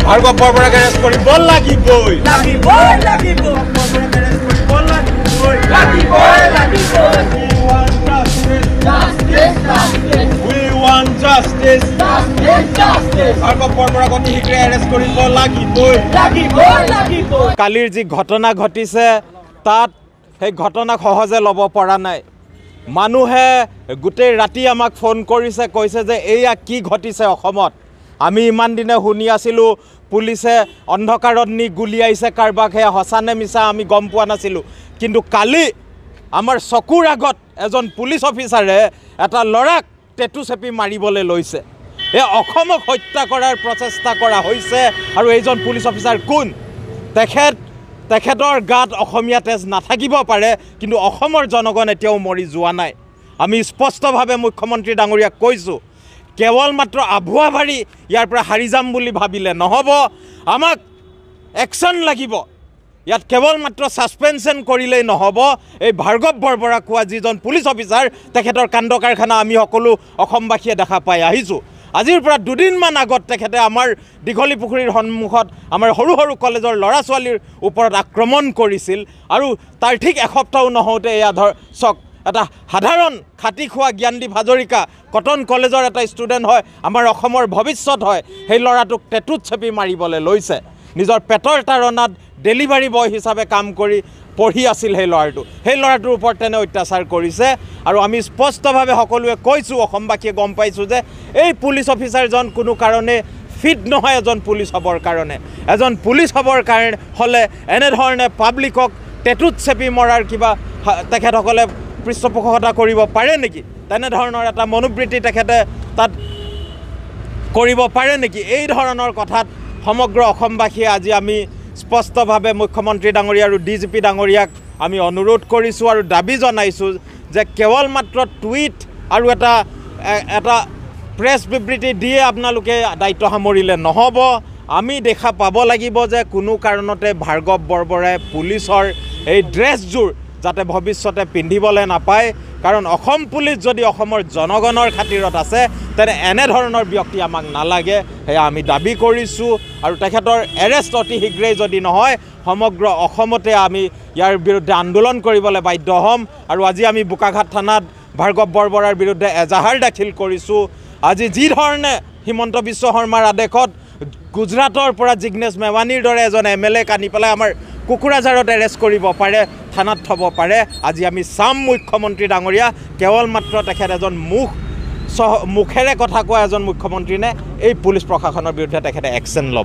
Bhargav বৰবৰাক arrest কৰিব লাগিবই কালিৰ যি ঘটনা ঘটিছে তাত সেই ঘটনাক সহজে ল'ব পৰা নাই মানুহে গোটেই ৰাতি আমাক ফোন কৰিছে কৈছে যে এয়া কি ঘটিছে অসমত আমি ইমান দিনে শুনি আছিলোঁ পুলিচে অন্ধকাৰত নি গুলিয়াইছে কাৰোবাক সেয়া সঁচানে মিছা আমি গম পোৱা নাছিলোঁ কিন্তু কালি আমাৰ চকুৰ আগত এজন পুলিচ অফিচাৰে এটা ল'ৰাক টেটু চেপি মাৰিবলৈ লৈছে এই অসমক হত্যা কৰাৰ প্ৰচেষ্টা কৰা হৈছে আৰু এইজন পুলিচ অফিচাৰ কোন তেখেতৰ গাত অসমীয়া তেজ নাথাকিব পাৰে কিন্তু অসমৰ জনগণ এতিয়াও মৰি যোৱা নাই আমি স্পষ্টভাৱে মুখ্যমন্ত্ৰী ডাঙৰীয়াক কৈছোঁ কেৱল মাত্ৰ আভুৱা ভাৰি ইয়াৰ পৰা হাৰি যাম বুলি ভাবিলে নহ'ব আমাক একশ্যন লাগিব ইয়াত কেৱল মাত্ৰ ছাছপেনশ্যন কৰিলেই নহ'ব এই ভাৰ্গৱ বৰবৰা কোৱা যিজন পুলিচ অফিচাৰ তেখেতৰ কাণ্ড কাৰখানা আমি সকলো অসমবাসীয়ে দেখা পাই আহিছোঁ আজিৰ পৰা দুদিনমান আগত তেখেতে আমাৰ দীঘলী পুখুৰীৰ সন্মুখত আমাৰ সৰু সৰু কলেজৰ ল'ৰা ছোৱালীৰ ওপৰত আক্ৰমণ কৰিছিল আৰু তাৰ ঠিক এসপ্তাহো নহওঁতে এয়া চক এটা সাধাৰণ খাটি খোৱা জ্ঞানদীপ হাজৰিকা কটন কলেজৰ এটা ষ্টুডেণ্ট হয় আমাৰ অসমৰ ভৱিষ্যত হয় সেই ল'ৰাটোক টেটুত চেপি মাৰিবলৈ লৈছে নিজৰ পেটৰ তাৰণাত ডেলিভাৰী বয় হিচাপে কাম কৰি পঢ়ি আছিল সেই ল'ৰাটোৰ ওপৰত তেনে অত্যাচাৰ কৰিছে আৰু আমি স্পষ্টভাৱে সকলোৱে কৈছোঁ অসমবাসীয়ে গম পাইছোঁ যে এই পুলিচ অফিচাৰজন কোনো কাৰণে ফিট নহয় এজন পুলিচ হ'বৰ কাৰণে এজন পুলিচ হ'বৰ কাৰণে হ'লে এনেধৰণে পাব্লিকক টেটুত চেপি মৰাৰ কিবা তেখেতসকলে পৃষ্ঠপোষকতা কৰিব পাৰে নেকি তেনেধৰণৰ এটা মনোবৃত্তি তেখেতে তাত কৰিব পাৰে নেকি এই ধৰণৰ কথাত সমগ্ৰ অসমবাসীয়ে আজি আমি স্পষ্টভাৱে মুখ্যমন্ত্ৰী ডাঙৰীয়া আৰু ডিজিপি ডাঙৰীয়াক আমি অনুৰোধ কৰিছোঁ আৰু দাবী জনাইছোঁ যে কেৱল মাত্ৰ টুইট আৰু এটা প্ৰেছ বিবৃতি দিয়ে আপোনালোকে দায়িত্ব সামৰিলে নহ'ব আমি দেখা পাব লাগিব যে কোনো কাৰণতে ভাৰ্গৱ বৰবৰাই পুলিচৰ এই ড্ৰেছযোৰ যাতে ভৱিষ্যতে পিন্ধিবলৈ নাপায় কাৰণ অসম পুলিচ যদি অসমৰ জনগণৰ খাতিৰত আছে তেনে এনেধৰণৰ ব্যক্তি আমাক নালাগে সেয়া আমি দাবী কৰিছোঁ আৰু তেখেতৰ এৰেষ্ট অতি শীঘ্ৰেই যদি নহয় সমগ্ৰ অসমতে আমি ইয়াৰ বিৰুদ্ধে আন্দোলন কৰিবলৈ বাধ্য হ'ম আৰু আজি আমি বোকাঘাট থানাত ভাৰ্গৱ বৰবৰাৰ বিৰুদ্ধে এজাহাৰ দাখিল কৰিছোঁ আজি যি ধৰণে হিমন্ত বিশ্ব শৰ্মাৰ আদেশত গুজৰাটৰ পৰা জিগ্নেশ মেৱানীৰ দৰে এজন MLA আনি পেলাই আমাৰ কুকুৰাঝাৰত এৰেষ্ট কৰিব পাৰে থানাত থ'ব পাৰে আজি আমি চাম মুখ্যমন্ত্ৰী ডাঙৰীয়া কেৱল মাত্ৰ তেখেত এজন মুখেৰে কথা কোৱা এজন মুখ্যমন্ত্ৰী নে এই পুলিচ প্ৰশাসনৰ বিৰুদ্ধে তেখেতে একশ্যন ল'ব